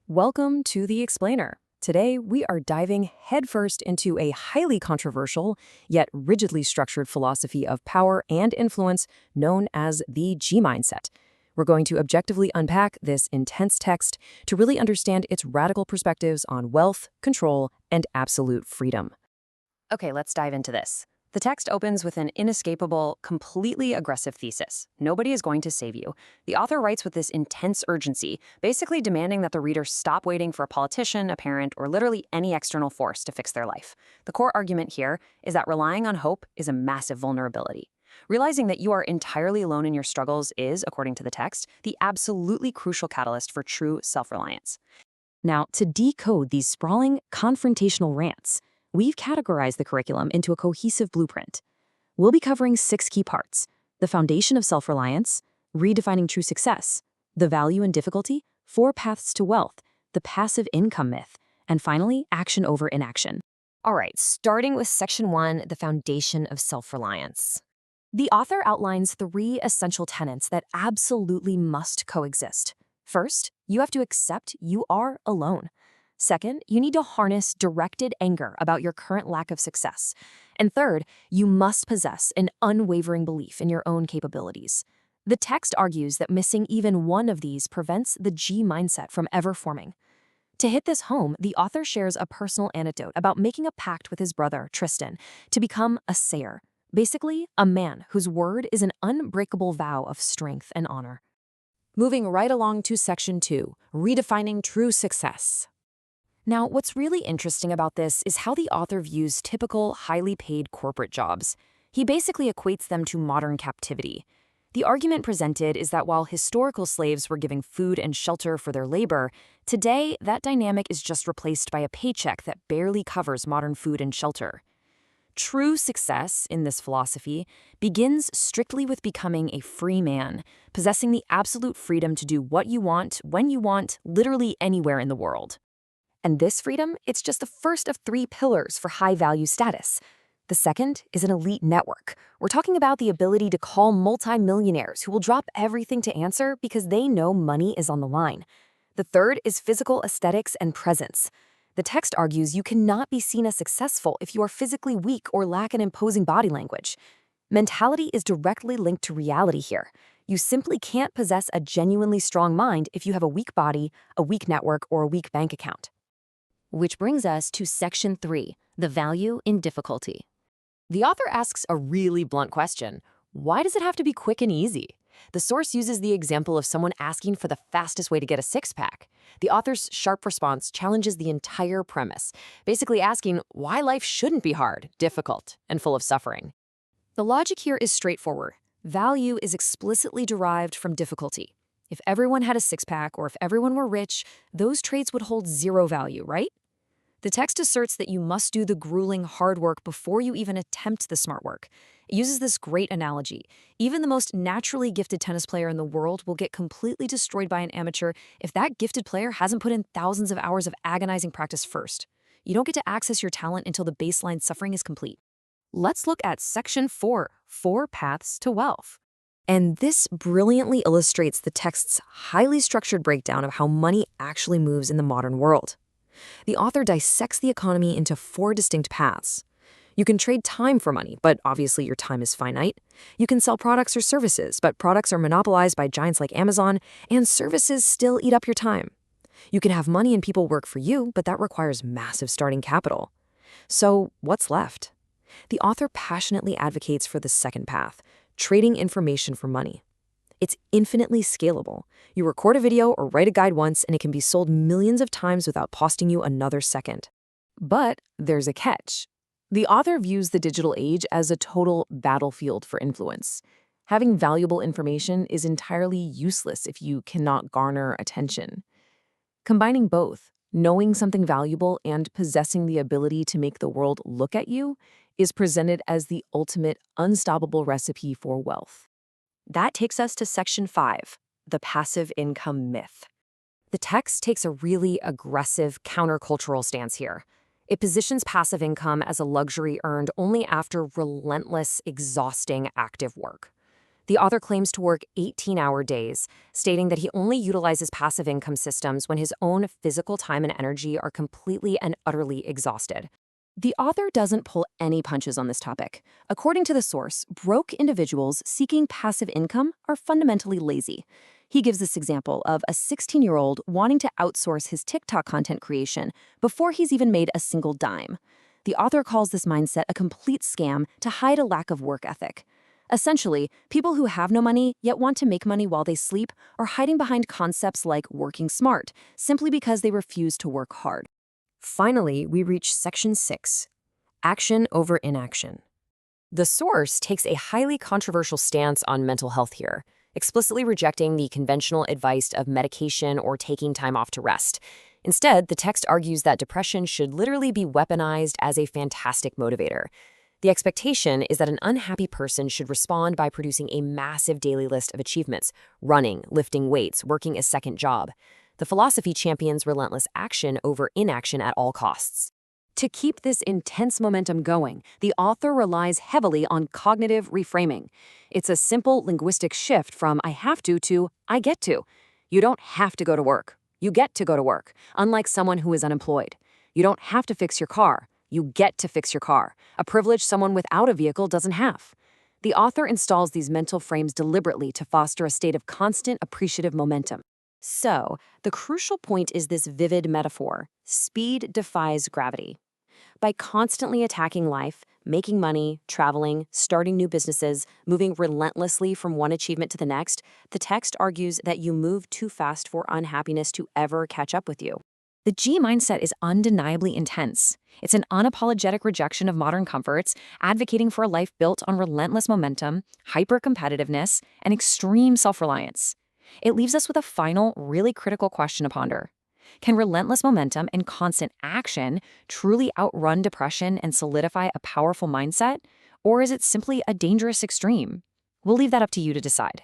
Welcome to The Explainer. Today, we are diving headfirst into a highly controversial, yet rigidly structured philosophy of power and influence known as the G mindset. We're going to objectively unpack this intense text to really understand its radical perspectives on wealth, control, and absolute freedom. Okay, let's dive into this. The text opens with an inescapable, completely aggressive thesis. Nobody is going to save you. The author writes with this intense urgency, basically demanding that the reader stop waiting for a politician, a parent, or literally any external force to fix their life. The core argument here is that relying on hope is a massive vulnerability. Realizing that you are entirely alone in your struggles is, according to the text, the absolutely crucial catalyst for true self-reliance. Now, to decode these sprawling, confrontational rants, we've categorized the curriculum into a cohesive blueprint. We'll be covering 6 key parts: the foundation of self-reliance, redefining true success, the value in difficulty, 4 paths to wealth, the passive income myth, and finally, action over inaction. All right, starting with section 1, the foundation of self-reliance. The author outlines 3 essential tenets that absolutely must coexist. First, you have to accept you are alone. Second, you need to harness directed anger about your current lack of success. And third, you must possess an unwavering belief in your own capabilities. The text argues that missing even one of these prevents the G mindset from ever forming. To hit this home, the author shares a personal anecdote about making a pact with his brother, Tristan, to become a sayer, basically a man whose word is an unbreakable vow of strength and honor. Moving right along to section 2, redefining true success. Now, what's really interesting about this is how the author views typical, highly paid corporate jobs. He basically equates them to modern captivity. The argument presented is that while historical slaves were giving food and shelter for their labor, today that dynamic is just replaced by a paycheck that barely covers modern food and shelter. True success, in this philosophy, begins strictly with becoming a free man, possessing the absolute freedom to do what you want, when you want, literally anywhere in the world. And this freedom, it's just the first of 3 pillars for high-value status. The second is an elite network. We're talking about the ability to call multimillionaires who will drop everything to answer because they know money is on the line. The third is physical aesthetics and presence. The text argues you cannot be seen as successful if you are physically weak or lack an imposing body language. Mentality is directly linked to reality here. You simply can't possess a genuinely strong mind if you have a weak body, a weak network, or a weak bank account. Which brings us to section 3, the value in difficulty. The author asks a really blunt question. Why does it have to be quick and easy? The source uses the example of someone asking for the fastest way to get a six-pack. The author's sharp response challenges the entire premise, basically asking why life shouldn't be hard, difficult, and full of suffering. The logic here is straightforward. Value is explicitly derived from difficulty. If everyone had a six-pack or if everyone were rich, those traits would hold 0 value, right? The text asserts that you must do the grueling hard work before you even attempt the smart work. It uses this great analogy. Even the most naturally gifted tennis player in the world will get completely destroyed by an amateur if that gifted player hasn't put in thousands of hours of agonizing practice first. You don't get to access your talent until the baseline suffering is complete. Let's look at section 4, 4 paths to wealth. And this brilliantly illustrates the text's highly structured breakdown of how money actually moves in the modern world. The author dissects the economy into 4 distinct paths. You can trade time for money, but obviously your time is finite. You can sell products or services, but products are monopolized by giants like Amazon, and services still eat up your time. You can have money and people work for you, but that requires massive starting capital. So what's left? The author passionately advocates for the second path, trading information for money. It's infinitely scalable. You record a video or write a guide once, and it can be sold millions of times without costing you another second. But there's a catch. The author views the digital age as a total battlefield for influence. Having valuable information is entirely useless if you cannot garner attention. Combining both, knowing something valuable and possessing the ability to make the world look at you, is presented as the ultimate unstoppable recipe for wealth. That takes us to section 5, the passive income myth. The text takes a really aggressive countercultural stance here. It positions passive income as a luxury earned only after relentless, exhausting active work. The author claims to work 18-hour days, stating that he only utilizes passive income systems when his own physical time and energy are completely and utterly exhausted. The author doesn't pull any punches on this topic. According to the source, broke individuals seeking passive income are fundamentally lazy. He gives this example of a 16-year-old wanting to outsource his TikTok content creation before he's even made a single dime. The author calls this mindset a complete scam to hide a lack of work ethic. Essentially, people who have no money yet want to make money while they sleep are hiding behind concepts like working smart, simply because they refuse to work hard. Finally, we reach Section 6, Action over Inaction. The source takes a highly controversial stance on mental health here, explicitly rejecting the conventional advice of medication or taking time off to rest. Instead, the text argues that depression should literally be weaponized as a fantastic motivator. The expectation is that an unhappy person should respond by producing a massive daily list of achievements: running, lifting weights, working a second job. The philosophy champions relentless action over inaction at all costs. To keep this intense momentum going, the author relies heavily on cognitive reframing. It's a simple linguistic shift from "I have to" "I get to." You don't have to go to work. You get to go to work, unlike someone who is unemployed. You don't have to fix your car. You get to fix your car, a privilege someone without a vehicle doesn't have. The author installs these mental frames deliberately to foster a state of constant appreciative momentum. So, the crucial point is this vivid metaphor: speed defies gravity. By constantly attacking life, making money, traveling, starting new businesses, moving relentlessly from one achievement to the next, the text argues that you move too fast for unhappiness to ever catch up with you. The G mindset is undeniably intense. It's an unapologetic rejection of modern comforts, advocating for a life built on relentless momentum, hyper-competitiveness, and extreme self-reliance. It leaves us with a final, really critical question to ponder. Can relentless momentum and constant action truly outrun depression and solidify a powerful mindset? Or is it simply a dangerous extreme? We'll leave that up to you to decide.